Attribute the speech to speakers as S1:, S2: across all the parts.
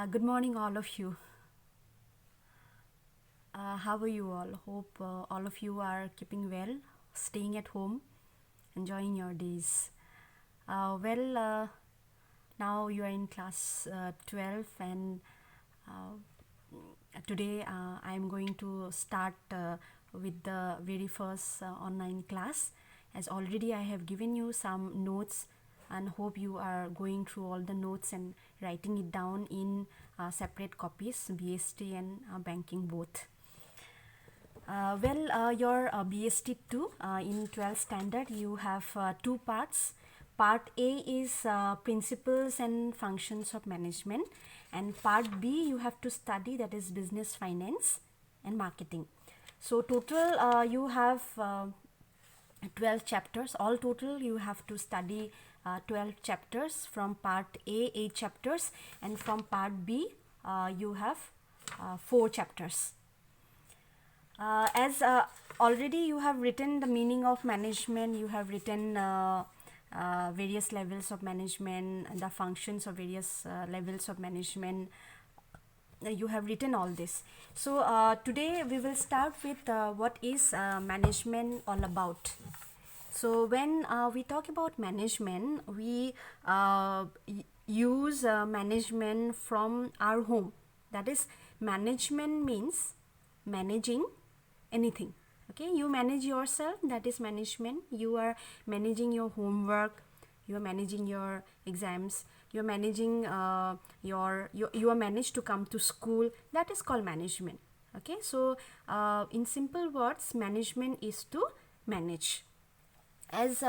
S1: Good morning, all of you. How are you all? Hope all of you are keeping well, staying at home, enjoying your days. Now you are in class 12, and today I am going to start with the very first online class. As already I have given you some notes, and hope you are going through all the notes and writing it down in separate copies, BST and banking both. Your BST 2 in 12th standard, you have two parts. Part A is principles and functions of management, and part B you have to study, that is business finance and marketing. So total you have 12 chapters. All total you have to study 12 chapters. From part A, 8 chapters, and from part B you have 4 chapters. As already you have written the meaning of management, you have written various levels of management and the functions of various levels of management. You have written all this. So today we will start with what is management all about. So when we talk about management, we use management from our home. That is, management means managing anything. Okay, you manage yourself, that is management. You are managing your homework, you are managing your exams, you are managing you are managed to come to school, that is called management. Okay, so in simple words, management is to manage. As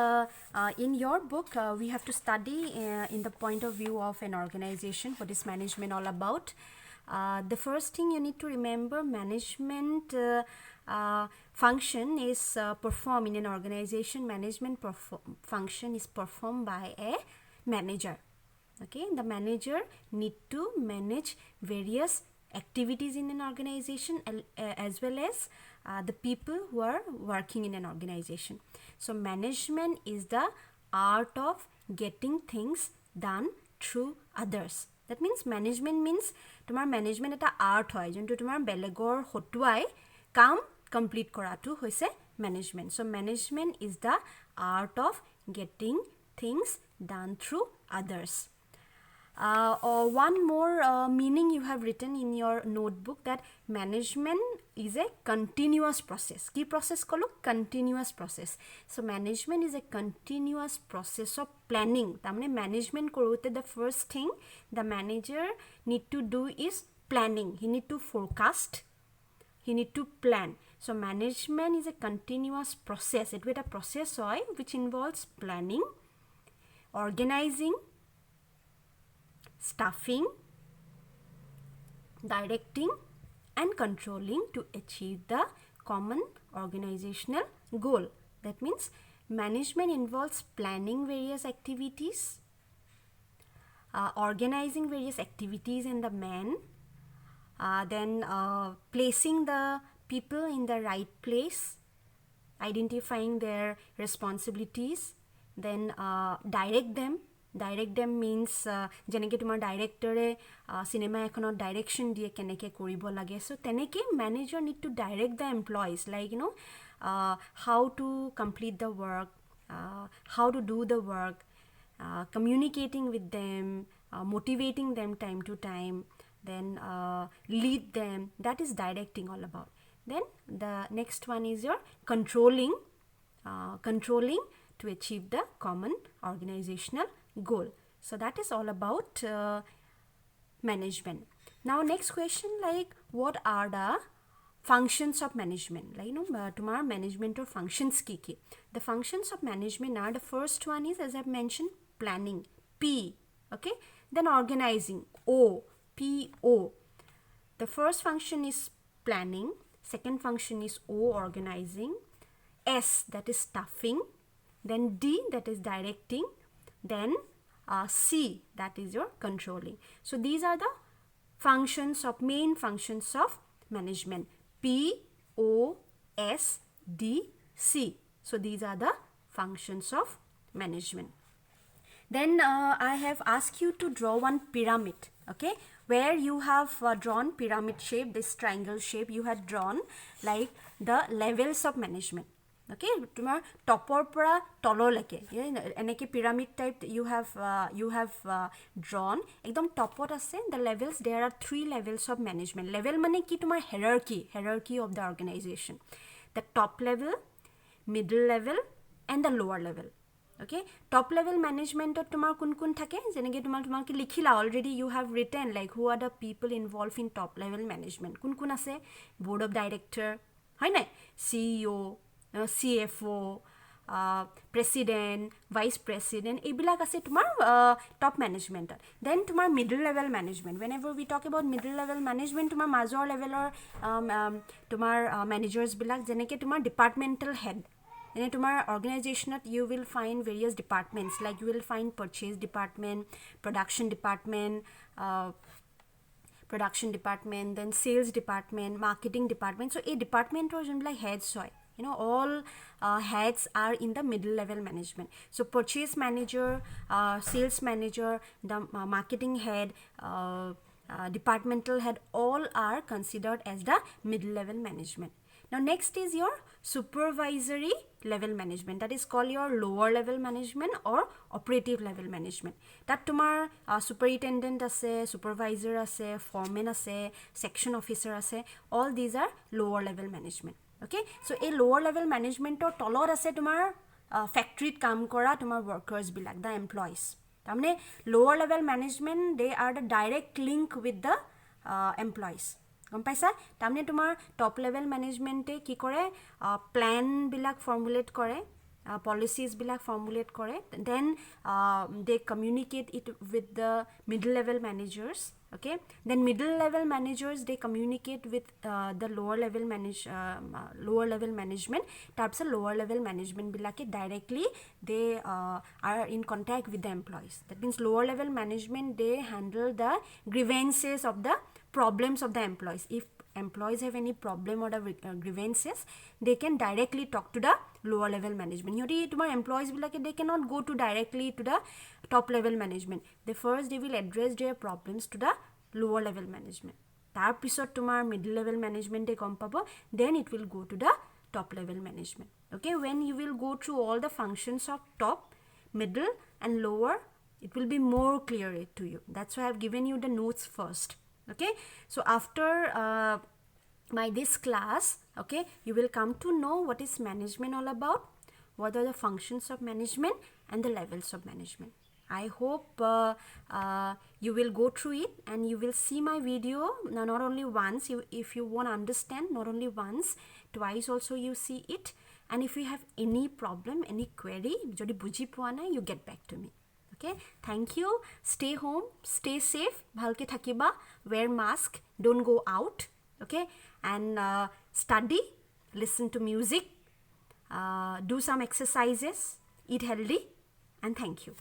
S1: in your book, we have to study in the point of view of an organization, what is management all about. The first thing you need to remember, management function is performed in an organization. Management function is performed by a manager. Okay, the manager need to manage various activities in an organization as well as the people who are working in an organization. So management is the art of getting things done through others. That means management means তোমাৰ management এটা art হয় যোনটো তোমাৰ বেলেগৰ হতুৱাই কাম complete কৰাটো হৈছে management. So management is the art of getting things done through others. One more meaning you have written in your notebook, that management is a continuous process. Key process kolo? Continuous process. So management is a continuous process of planning. Tamne management korote, the first thing the manager need to do is planning. He need to forecast, he need to plan. So management is a continuous process. It is a process which involves planning, organizing, staffing, directing and controlling to achieve the common organizational goal. That means management involves planning various activities, organizing various activities in the man, then placing the people in the right place, identifying their responsibilities, then direct them. Direct them means যেনেকৈ তোমাৰ ডাইৰেক্টৰে cinema এখনত direction দিয়ে কেনেকৈ কৰিব লাগে, so তেনেকৈ manager need to direct the employees, like how to complete the work, how to do the work, communicating with them, motivating them time to time, then lead them. That is directing all about. Then the next one is your controlling, controlling to achieve the common organizational goal. So that is all about management. Now next question, like what are the functions of management? Like tomorrow management or functions ki. The functions of management are, the first one is, as I've mentioned, planning, P. Okay, then organizing, O, P-O. The first function is planning, second function is O, organizing, S, that is staffing, then D, that is directing, then C, that is your controlling. So these are the functions of, main functions of management, P, O, S, D, C. So these are the functions of management. Then I have asked you to draw one pyramid, okay, where you have drawn pyramid shape, this triangle shape you had drawn, like the levels of management. Okay, tomar topor pora tolo leke eneke pyramid type you have drawn ekdom topot ase the levels. There are 3 levels of management. Level mane ki tomar hierarchy of the organization. The top level, middle level and the lower level. Okay, top level management tomar kun thake jenege tomar ki likhila already, you have written like who are the people involved in top level management. Kun ase board of director hoy nai, CEO, CFO, president, vice president, এইবিলাক আছে তোমাৰ top management. Then তোমাৰ middle level management. Whenever we talk about middle level management, তোমাৰ major levelৰ তোমাৰ managers বিলাক যেনেকে তোমাৰ departmental head. In তোমাৰ organizationত you will find various departments, like you will find purchase department, production department, then sales department, marketing department. So a department or like heads hoy, you know, all heads are in the middle level management. So purchase manager, sales manager, the marketing head, departmental head, all are considered as the middle level management. Now next is your supervisory level management, that is called your lower level management or operative level management. That tomar superintendent ase, supervisor ase, foreman ase, section officer ase, all these are lower level management. Okay, so a lower level management or tolor ase tomar factory kam kora tomar workers bilak, the employees. Tamne lower level management, they are the direct link with the employees. গম পাইছা? তাৰমানে তোমাৰ top level মেনেজমেণ্টে কি কৰে, প্লেনবিলাক ফৰ্মুলেট কৰে, policies বিলাক formulate কৰে, then they communicate it with the middle level managers. Okay, then middle level managers, they communicate with the lower level management. Tarpsa lower level management bilake directly they are in contact with the employees. That means lower level management, they handle the grievances of the problems of the employees. If employees have any problem or the grievances, they can directly talk to the lower level management. Yoti tomar employees bilake, they cannot go to directly to the top level management. They will address their problems to the lower level management. Tar pisot tomar middle level management e kom pabo, then it will go to the top level management. Okay, when you will go through all the functions of top, middle and lower, it will be more clear to you. That's why I have given you the notes first. Okay, so after by this class, okay, you will come to know what is management all about, what are the functions of management and the levels of management. I hope you will go through it and you will see my video not only once. If you want to understand, not only once, twice also you see it. And if you have any problem, any query, jodi buji poa nai, you get back to me. Okay, thank you. Stay home, stay safe, bhalke thakiba, wear mask, don't go out. Okay, and study, listen to music, do some exercises, eat healthy, and thank you.